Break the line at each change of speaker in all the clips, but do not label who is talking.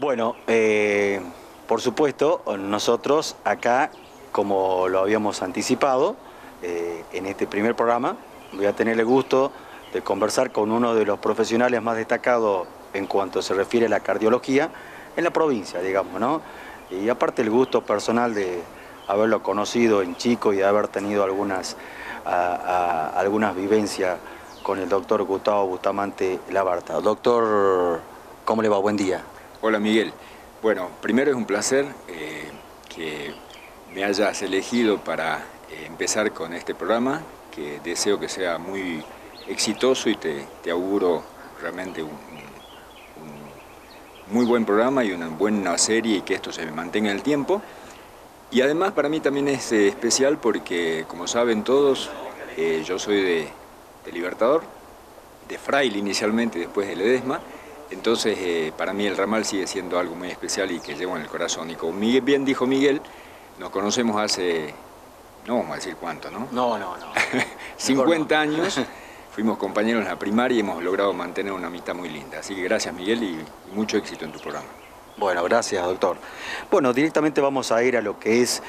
Bueno, por supuesto, nosotros acá, como lo habíamos anticipado, en este primer programa, voy a tener el gusto de conversar con uno de los profesionales más destacados en cuanto se refiere a la cardiología en la provincia, digamos, ¿no? Y aparte el gusto personal de haberlo conocido en chico y de haber tenido algunas vivencias con el doctor Gustavo Bustamante Labarta. Doctor, ¿cómo le va? Buen día.
Hola Miguel. Bueno, primero es un placer que me hayas elegido para empezar con este programa, que deseo que sea muy exitoso y te auguro realmente un muy buen programa y una buena serie y que esto se mantenga en el tiempo. Y además para mí también es especial porque, como saben todos, yo soy de Libertador, de Fraile inicialmente y después de Ledesma. Entonces, para mí el ramal sigue siendo algo muy especial y que llevo en el corazón. Y como bien dijo Miguel, nos conocemos hace, no vamos a decir cuánto, ¿no?
No.
50 años, fuimos compañeros en la primaria y hemos logrado mantener una amistad muy linda. Así que gracias Miguel y mucho éxito en tu programa.
Bueno, gracias doctor. Bueno, directamente vamos a ir a lo que es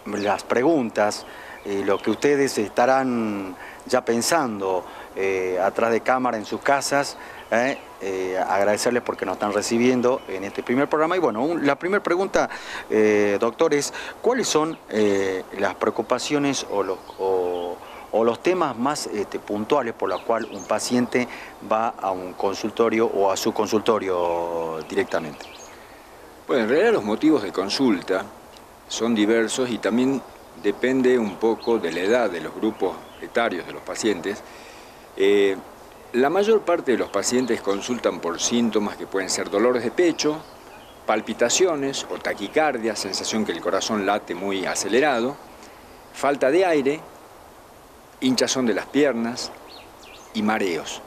las preguntas, lo que ustedes estarán ya pensando atrás de cámara en sus casas. Agradecerles porque nos están recibiendo en este primer programa. Y bueno, la primera pregunta, doctor, es ¿cuáles son las preocupaciones o los temas más puntuales por los cuales un paciente va a un consultorio o a su consultorio directamente?
Bueno, en realidad los motivos de consulta son diversos y también depende un poco de la edad de los grupos etarios de los pacientes. La mayor parte de los pacientes consultan por síntomas que pueden ser dolores de pecho, palpitaciones o taquicardia, sensación que el corazón late muy acelerado, falta de aire, hinchazón de las piernas y mareos.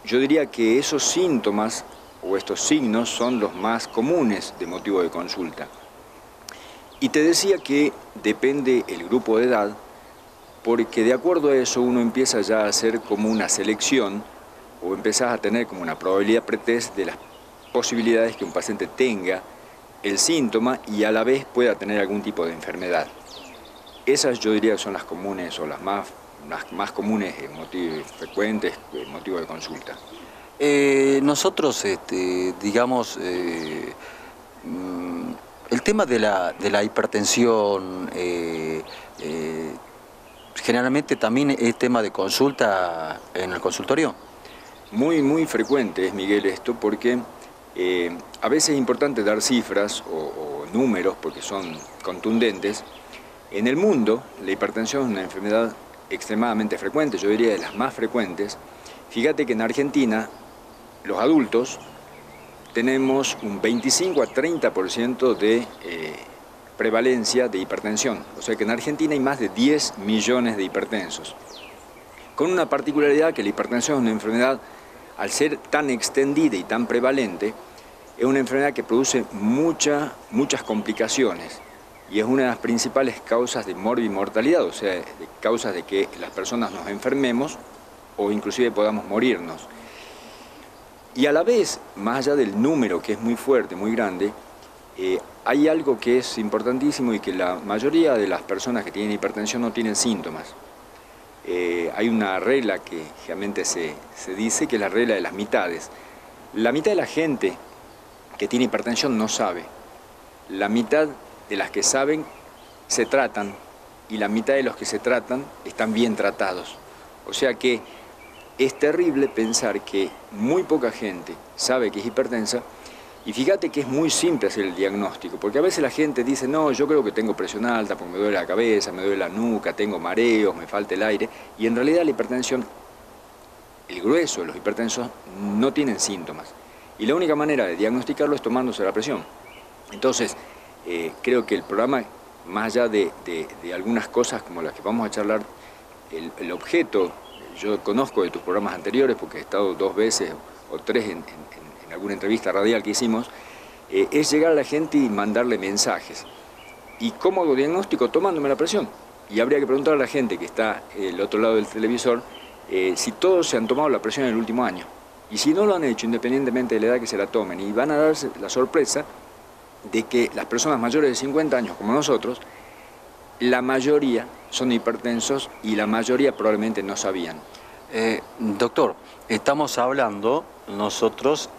Yo diría que esos síntomas o estos signos son los más comunes de motivo de consulta. Y te decía que depende el grupo de edad, porque de acuerdo a eso uno empieza ya a hacer como una selección o empezás a tener como una probabilidad pretest de las posibilidades que un paciente tenga el síntoma y a la vez pueda tener algún tipo de enfermedad. Esas yo diría que son las comunes o las más comunes frecuentes motivos de consulta.
Nosotros, digamos, el tema de la hipertensión generalmente también es tema de consulta en el consultorio.
Muy frecuente es, Miguel, esto porque a veces es importante dar cifras o números porque son contundentes. En el mundo, la hipertensión es una enfermedad extremadamente frecuente, yo diría de las más frecuentes. Fíjate que en Argentina, los adultos, tenemos un 25 a 30% de prevalencia de hipertensión. O sea que en Argentina hay más de 10 millones de hipertensos. Con una particularidad que la hipertensión es una enfermedad, al ser tan extendida y tan prevalente, es una enfermedad que produce muchas complicaciones. Y es una de las principales causas de morbimortalidad, o sea, de causas de que las personas nos enfermemos o inclusive podamos morirnos. Y a la vez, más allá del número que es muy fuerte, muy grande, hay algo que es importantísimo y que la mayoría de las personas que tienen hipertensión no tienen síntomas. Hay una regla que realmente se dice que es la regla de las mitades. La mitad de la gente que tiene hipertensión no sabe. La mitad de las que saben se tratan y la mitad de los que se tratan están bien tratados. O sea que es terrible pensar que muy poca gente sabe que es hipertensa y fíjate que es muy simple hacer el diagnóstico, porque a veces la gente dice, no, yo creo que tengo presión alta porque me duele la cabeza, me duele la nuca, tengo mareos, me falta el aire, y en realidad la hipertensión, el grueso de los hipertensos no tienen síntomas. Y la única manera de diagnosticarlo es tomándose la presión. Entonces, creo que el programa, más allá de algunas cosas como las que vamos a charlar, el objeto, yo conozco de tus programas anteriores porque he estado 2 veces o 3 en alguna entrevista radial que hicimos, es llegar a la gente y mandarle mensajes. ¿Y cómo hago diagnóstico? Tomándome la presión. Y habría que preguntar a la gente que está del otro lado del televisor si todos se han tomado la presión en el último año. Y si no lo han hecho, independientemente de la edad que se la tomen, y van a darse la sorpresa de que las personas mayores de 50 años, como nosotros, la mayoría son hipertensos y la mayoría probablemente no sabían.
Doctor, estamos hablando nosotros,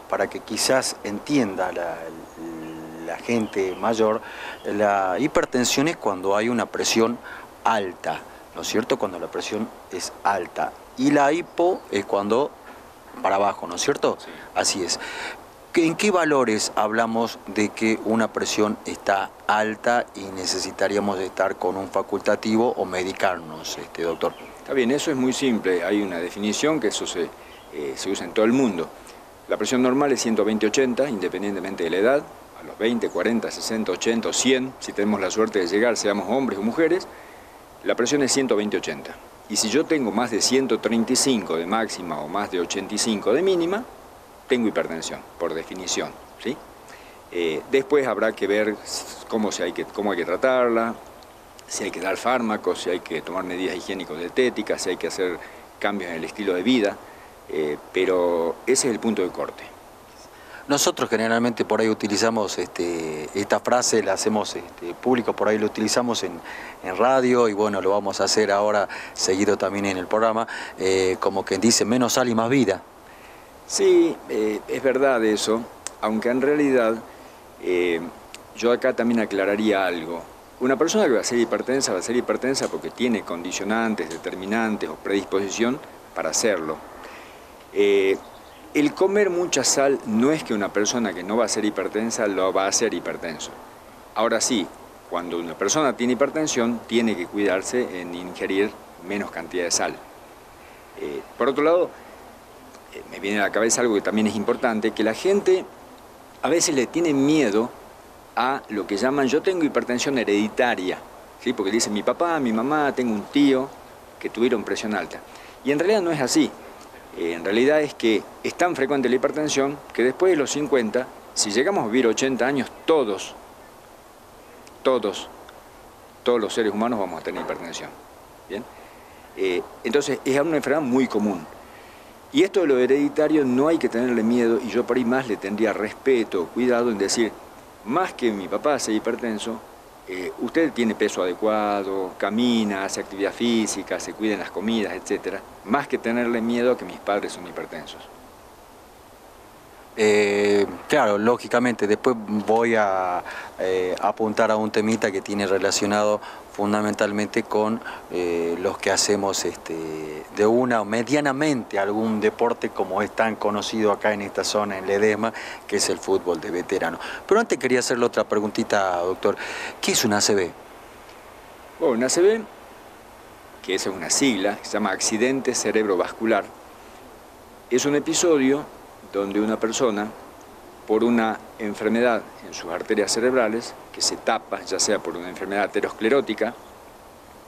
para que quizás entienda la gente mayor, la hipertensión es cuando hay una presión alta, ¿no es cierto? Cuando la presión es alta. Y la hipo es cuando para abajo, ¿no es cierto?
Sí.
Así es. ¿En qué valores hablamos de que una presión está alta y necesitaríamos estar con un facultativo o medicarnos, doctor?
Está bien, eso es muy simple. Hay una definición que eso se usa en todo el mundo. La presión normal es 120/80, independientemente de la edad. A los 20, 40, 60, 80 o 100, si tenemos la suerte de llegar, seamos hombres o mujeres, la presión es 120/80. Y si yo tengo más de 135 de máxima o más de 85 de mínima, tengo hipertensión, por definición, ¿sí? Después habrá que ver cómo hay que tratarla, si hay que dar fármacos, si hay que tomar medidas higiénico-dietéticas, si hay que hacer cambios en el estilo de vida, pero ese es el punto de corte.
Nosotros generalmente por ahí utilizamos esta frase, la hacemos público, por ahí lo utilizamos en radio y bueno, lo vamos a hacer ahora seguido también en el programa, como quien dice, menos sal y más vida.
Sí, es verdad eso, aunque en realidad yo acá también aclararía algo. Una persona que va a ser hipertensa porque tiene condicionantes, determinantes o predisposición para hacerlo. El comer mucha sal no es que una persona que no va a ser hipertensa lo va a hacer hipertenso. Ahora sí, cuando una persona tiene hipertensión, tiene que cuidarse en ingerir menos cantidad de sal. Por otro lado, me viene a la cabeza algo que también es importante, que la gente a veces le tiene miedo a lo que llaman, yo tengo hipertensión hereditaria, ¿sí? Porque dicen mi papá, mi mamá, tengo un tío que tuvieron presión alta. Y en realidad no es así. En realidad es que es tan frecuente la hipertensión que después de los 50, si llegamos a vivir 80 años, todos los seres humanos vamos a tener hipertensión. ¿Bien? Entonces es una enfermedad muy común. Y esto de lo hereditario no hay que tenerle miedo, y yo por ahí más le tendría respeto, cuidado en decir, más que mi papá sea hipertenso, usted tiene peso adecuado, camina, hace actividad física, se cuida en las comidas, etc. Más que tenerle miedo a que mis padres son hipertensos.
Claro, lógicamente, después voy a apuntar a un temita que tiene relacionado fundamentalmente con los que hacemos de una o medianamente algún deporte como es tan conocido acá en esta zona, en Ledesma, que es el fútbol de veterano. Pero antes quería hacerle otra preguntita, doctor. ¿Qué es una ACV?
Bueno, una ACV, que esa es una sigla, se llama accidente cerebrovascular, es un episodio donde una persona, por una enfermedad en sus arterias cerebrales, que se tapa, ya sea por una enfermedad aterosclerótica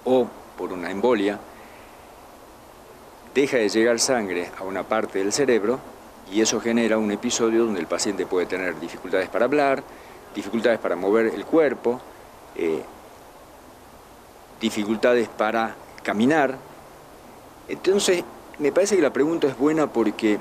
o por una embolia, deja de llegar sangre a una parte del cerebro y eso genera un episodio donde el paciente puede tener dificultades para hablar, dificultades para mover el cuerpo, dificultades para caminar. Entonces, me parece que la pregunta es buena porque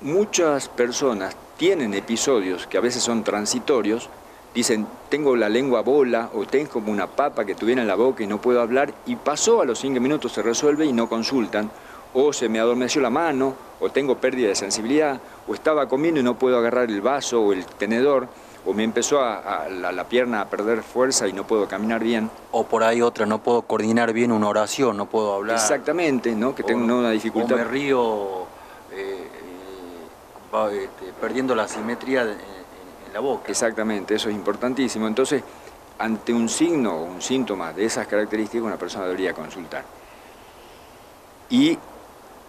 muchas personas tienen episodios que a veces son transitorios, dicen, tengo la lengua bola o tengo como una papa que tuviera en la boca y no puedo hablar, y pasó, a los 5 minutos se resuelve y no consultan, o se me adormeció la mano, o tengo pérdida de sensibilidad, o estaba comiendo y no puedo agarrar el vaso o el tenedor, o me empezó la pierna a perder fuerza y no puedo caminar bien.
O por ahí otra, no puedo coordinar bien una oración, no puedo hablar.
Exactamente, ¿no? Que tengo una dificultad.
O me río perdiendo la simetría en la boca.
Exactamente, eso es importantísimo. Entonces, ante un signo o un síntoma de esas características, una persona debería consultar. Y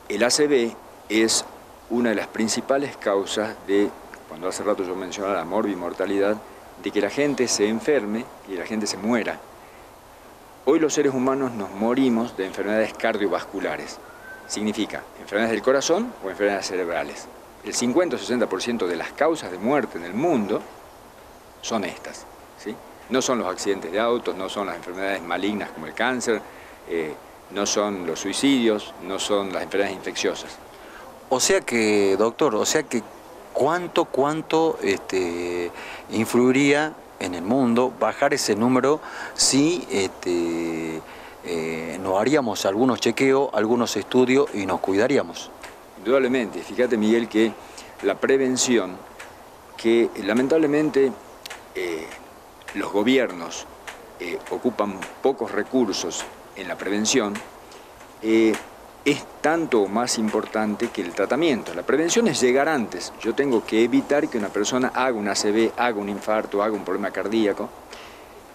el ACV es una de las principales causas de, cuando hace rato yo mencionaba la morbimortalidad, de que la gente se enferme y la gente se muera. Hoy los seres humanos nos morimos de enfermedades cardiovasculares. Significa enfermedades del corazón o enfermedades cerebrales. El 50 o 60% de las causas de muerte en el mundo son estas, ¿sí? No son los accidentes de autos, no son las enfermedades malignas como el cáncer, no son los suicidios, no son las enfermedades infecciosas.
O sea que, doctor, ¿cuánto influiría en el mundo bajar ese número si no haríamos algunos chequeos, algunos estudios y nos cuidaríamos?
Indudablemente, fíjate Miguel que la prevención, que lamentablemente los gobiernos ocupan pocos recursos en la prevención, es tanto o más importante que el tratamiento. La prevención es llegar antes. Yo tengo que evitar que una persona haga un ACV, haga un infarto, haga un problema cardíaco.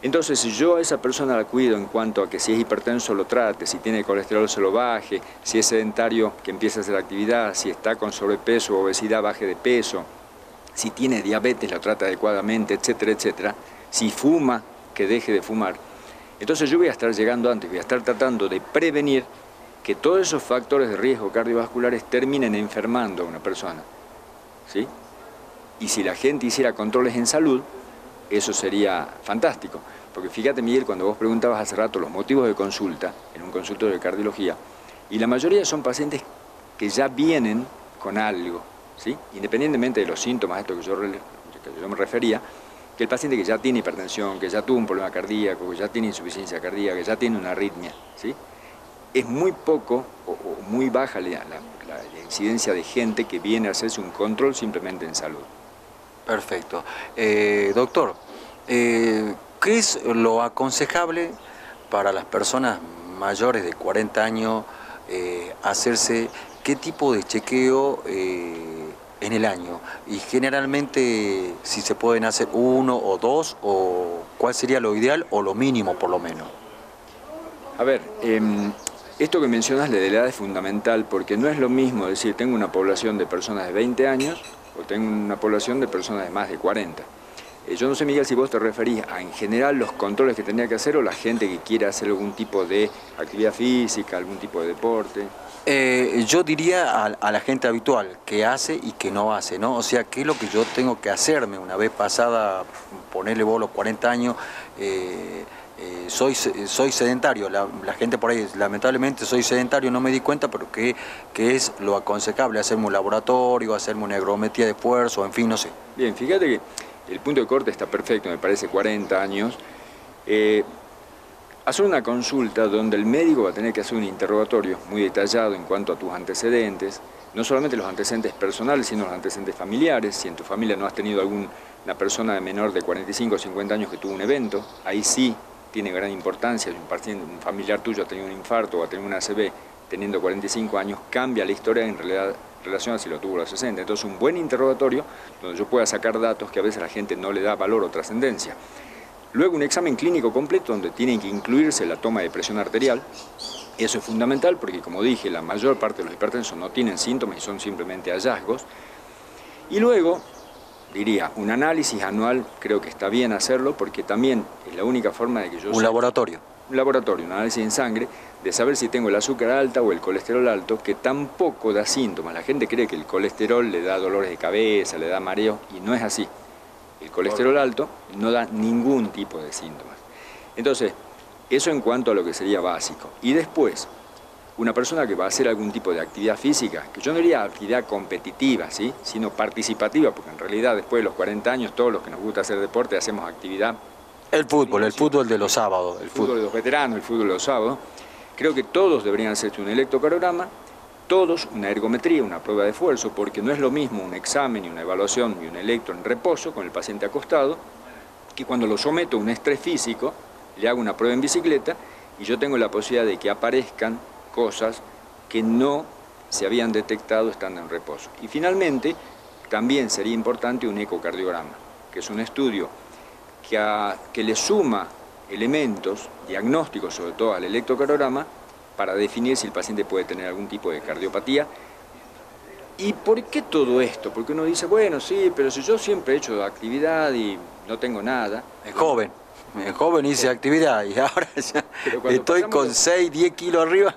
Entonces, si yo a esa persona la cuido en cuanto a que si es hipertenso lo trate, si tiene colesterol se lo baje, si es sedentario que empiece a hacer actividad, si está con sobrepeso o obesidad baje de peso, si tiene diabetes lo trata adecuadamente, etcétera, etcétera, si fuma, que deje de fumar. Entonces yo voy a estar llegando antes, voy a estar tratando de prevenir que todos esos factores de riesgo cardiovasculares terminen enfermando a una persona, ¿sí? Y si la gente hiciera controles en salud, eso sería fantástico. Porque fíjate, Miguel, cuando vos preguntabas hace rato los motivos de consulta, en un consultorio de cardiología, y la mayoría son pacientes que ya vienen con algo, ¿sí? Independientemente de los síntomas, esto que yo me refería, que el paciente que ya tiene hipertensión, que ya tuvo un problema cardíaco, que ya tiene insuficiencia cardíaca, que ya tiene una arritmia, ¿sí? Es muy poco o muy baja la incidencia de gente que viene a hacerse un control simplemente en salud.
Perfecto. Doctor, ¿qué es lo aconsejable para las personas mayores de 40 años hacerse? ¿Qué tipo de chequeo en el año? Y generalmente, si se pueden hacer uno o dos, o ¿cuál sería lo ideal o lo mínimo por lo menos?
A ver, esto que mencionas de la edad es fundamental porque no es lo mismo decir tengo una población de personas de 20 años o tengo una población de personas de más de 40. Yo no sé, Miguel, si vos te referís a en general los controles que tendría que hacer o la gente que quiera hacer algún tipo de actividad física, algún tipo de deporte.
Yo diría a la gente habitual, que hace y que no hace, ¿no? O sea, ¿qué es lo que yo tengo que hacerme una vez pasada, ponerle vos los 40 años? Soy sedentario, la gente por ahí, lamentablemente soy sedentario, no me di cuenta, pero ¿qué es lo aconsejable? ¿Hacerme un laboratorio, hacerme una hygrometría de esfuerzo, en fin, no sé?
Bien, fíjate que el punto de corte está perfecto, me parece 40 años. Hacer una consulta donde el médico va a tener que hacer un interrogatorio muy detallado en cuanto a tus antecedentes, no solamente los antecedentes personales, sino los antecedentes familiares. Si en tu familia no has tenido una persona de menor de 45 o 50 años que tuvo un evento, ahí sí tiene gran importancia. Si un familiar tuyo ha tenido un infarto o ha tenido una ACV teniendo 45 años, cambia la historia en relación a si lo tuvo a los 60. Entonces un buen interrogatorio donde yo pueda sacar datos que a veces a la gente no le da valor o trascendencia. Luego un examen clínico completo donde tiene que incluirse la toma de presión arterial. Eso es fundamental porque, como dije, la mayor parte de los hipertensos no tienen síntomas y son simplemente hallazgos. Y luego, diría, un análisis anual, creo que está bien hacerlo porque también es la única forma de que yo...
Un laboratorio.
Un laboratorio, un análisis en sangre, de saber si tengo el azúcar alta o el colesterol alto, que tampoco da síntomas. La gente cree que el colesterol le da dolores de cabeza, le da mareo, y no es así. El colesterol alto no da ningún tipo de síntomas. Entonces, eso en cuanto a lo que sería básico. Y después, una persona que va a hacer algún tipo de actividad física, que yo no diría actividad competitiva, ¿sí?, sino participativa, porque en realidad después de los 40 años, todos los que nos gusta hacer deporte hacemos actividad. El fútbol de los sábados. El fútbol de los veteranos, el fútbol de los sábados. Creo que todos deberían hacerse un electrocardiograma, todos una ergometría, una prueba de esfuerzo, porque no es lo mismo un examen y una evaluación y un electro en reposo con el paciente acostado, que cuando lo someto a un estrés físico, le hago una prueba en bicicleta y yo tengo la posibilidad de que aparezcan cosas que no se habían detectado estando en reposo. Y finalmente, también sería importante un ecocardiograma, que es un estudio que le suma elementos diagnósticos, sobre todo al electrocardiograma, para definir si el paciente puede tener algún tipo de cardiopatía. ¿Y por qué todo esto? Porque uno dice, bueno, sí, pero si yo siempre he hecho actividad y no tengo nada.
Es joven hice actividad y ahora ya estoy con 6, 10 kilos arriba.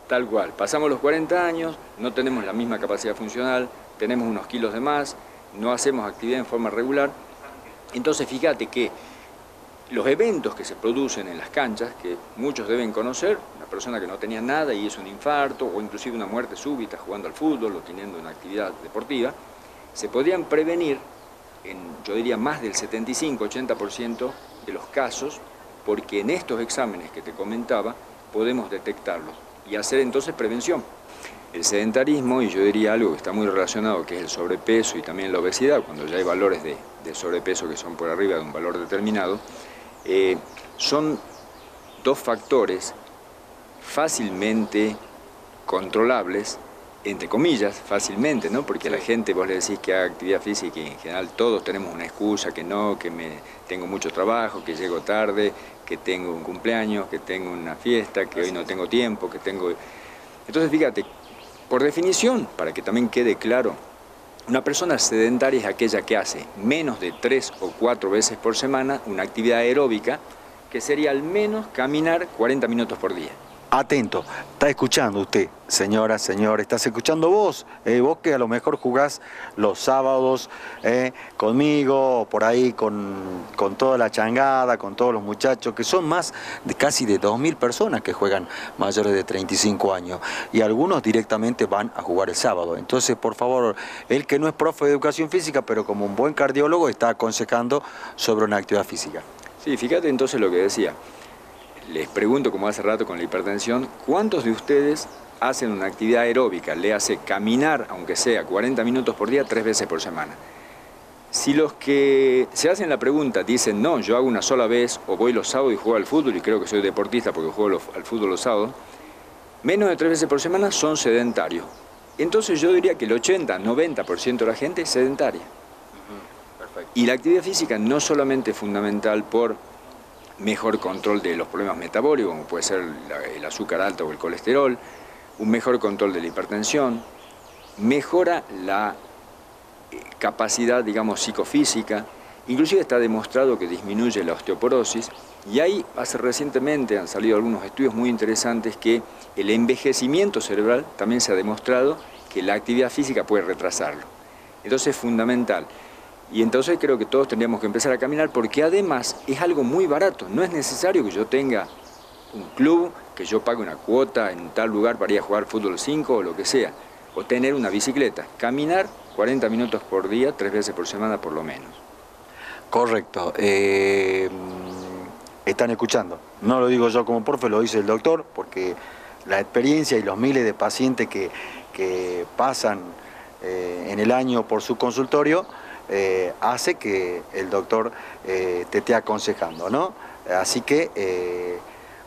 Tal cual, pasamos los 40 años, no tenemos la misma capacidad funcional, tenemos unos kilos de más, no hacemos actividad en forma regular. Entonces fíjate que los eventos que se producen en las canchas, que muchos deben conocer, una persona que no tenía nada y hizo un infarto o inclusive una muerte súbita jugando al fútbol o teniendo una actividad deportiva, se podían prevenir en, yo diría, más del 75-80% de los casos, porque en estos exámenes que te comentaba podemos detectarlos y hacer entonces prevención. El sedentarismo, y yo diría algo que está muy relacionado, que es el sobrepeso y también la obesidad, cuando ya hay valores de sobrepeso que son por arriba de un valor determinado, son dos factores fácilmente controlables, entre comillas, fácilmente, ¿no? Porque a la gente vos le decís que haga actividad física y en general todos tenemos una excusa, que no, que tengo mucho trabajo, que llego tarde, que tengo un cumpleaños, que tengo una fiesta, que hoy no tengo tiempo, que tengo... Entonces, fíjate, por definición, para que también quede claro, una persona sedentaria es aquella que hace menos de 3 o 4 veces por semana una actividad aeróbica, que sería al menos caminar 40 minutos por día.
Atento, está escuchando usted, señora, señor, estás escuchando vos, vos que a lo mejor jugás los sábados conmigo, por ahí con toda la changada, con todos los muchachos, que son más de casi de 2000 personas que juegan mayores de 35 años, y algunos directamente van a jugar el sábado. Entonces, por favor, él que no es profe de educación física, pero como un buen cardiólogo está aconsejando sobre una actividad física.
Sí, fíjate entonces lo que decía. Les pregunto, como hace rato con la hipertensión, ¿cuántos de ustedes hacen una actividad aeróbica? Le hace caminar, aunque sea 40 minutos por día, 3 veces por semana. Si los que se hacen la pregunta dicen, no, yo hago una sola vez, o voy los sábados y juego al fútbol, y creo que soy deportista porque juego al fútbol los sábados, menos de 3 veces por semana son sedentarios. Entonces yo diría que el 80-90% de la gente es sedentaria. Perfecto. Y la actividad física no solamente es fundamental por mejor control de los problemas metabólicos, como puede ser el azúcar alto o el colesterol, un mejor control de la hipertensión, mejora la capacidad, digamos, psicofísica, inclusive está demostrado que disminuye la osteoporosis, y ahí recientemente han salido algunos estudios muy interesantes que el envejecimiento cerebral también se ha demostrado que la actividad física puede retrasarlo. Entonces es fundamental. Y entonces creo que todos tendríamos que empezar a caminar, porque además es algo muy barato. No es necesario que yo tenga un club, que yo pague una cuota en tal lugar para ir a jugar fútbol 5 o lo que sea, o tener una bicicleta. Caminar 40 minutos por día, 3 veces por semana por lo menos.
Correcto. Están escuchando. No lo digo yo como profe, lo dice el doctor, porque la experiencia y los miles de pacientes que pasan en el año por su consultorio hace que el doctor te esté aconsejando, ¿no? Así que,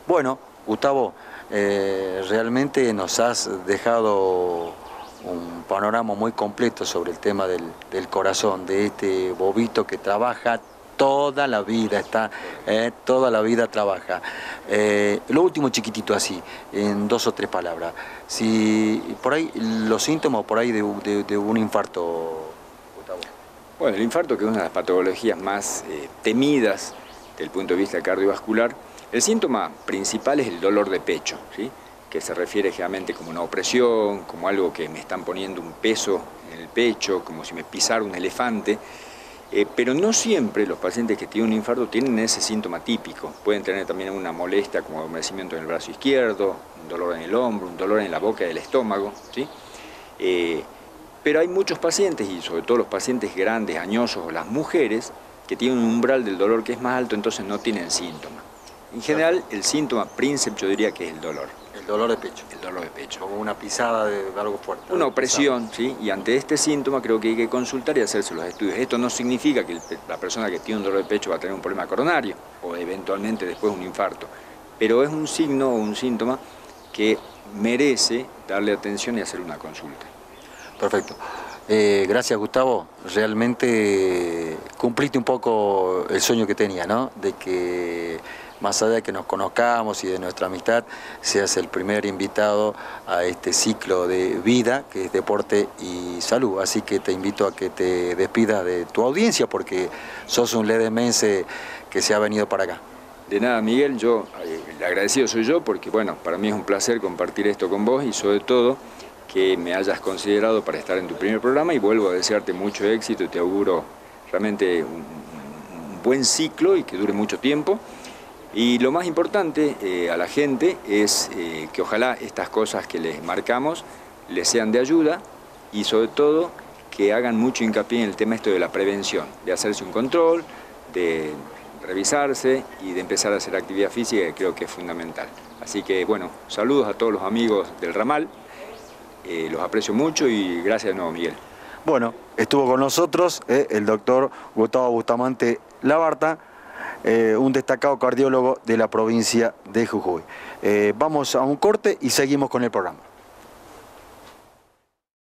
bueno, Gustavo, realmente nos has dejado un panorama muy completo sobre el tema del corazón, de este bobito que trabaja toda la vida, toda la vida trabaja. Lo último chiquitito así, en 2 o 3 palabras. Si por ahí los síntomas por ahí de un infarto.
Bueno, el infarto, que es una de las patologías más temidas desde el punto de vista cardiovascular, el síntoma principal es el dolor de pecho, ¿sí? Que se refiere generalmente como una opresión, como algo que me están poniendo un peso en el pecho, como si me pisara un elefante. Pero no siempre los pacientes que tienen un infarto tienen ese síntoma típico. Pueden tener también una molestia como adormecimiento en el brazo izquierdo, un dolor en el hombro, un dolor en la boca del estómago, ¿sí? Pero hay muchos pacientes, y sobre todo los pacientes grandes, añosos o las mujeres, que tienen un umbral del dolor que es más alto, entonces no tienen síntomas. En general, el síntoma príncipe yo diría que es el dolor.
El dolor de pecho.
El dolor de pecho.
Como una pisada de algo fuerte.
Una opresión, ¿sí? Y ante este síntoma creo que hay que consultar y hacerse los estudios. Esto no significa que la persona que tiene un dolor de pecho va a tener un problema coronario o eventualmente después un infarto, pero es un signo o un síntoma que merece darle atención y hacer una consulta.
Perfecto. Gracias, Gustavo. Realmente cumpliste un poco el sueño que tenía, ¿no? De que más allá de que nos conozcamos y de nuestra amistad, seas el primer invitado a este ciclo de vida que es deporte y salud. Así que te invito a que te despidas de tu audiencia, porque sos un ledemense que se ha venido para acá.
De nada, Miguel, yo el agradecido soy yo, porque bueno, para mí es un placer compartir esto con vos y sobre todo que me hayas considerado para estar en tu primer programa, y vuelvo a desearte mucho éxito y te auguro realmente un buen ciclo y que dure mucho tiempo. Y lo más importante a la gente es que ojalá estas cosas que les marcamos les sean de ayuda y sobre todo que hagan mucho hincapié en el tema esto de la prevención, de hacerse un control, de revisarse y de empezar a hacer actividad física, que creo que es fundamental. Así que bueno, saludos a todos los amigos del ramal, los aprecio mucho y gracias de nuevo, Miguel.
Bueno, estuvo con nosotros el doctor Gustavo Bustamante Labarta, un destacado cardiólogo de la provincia de Jujuy. Vamos a un corte y seguimos con el programa.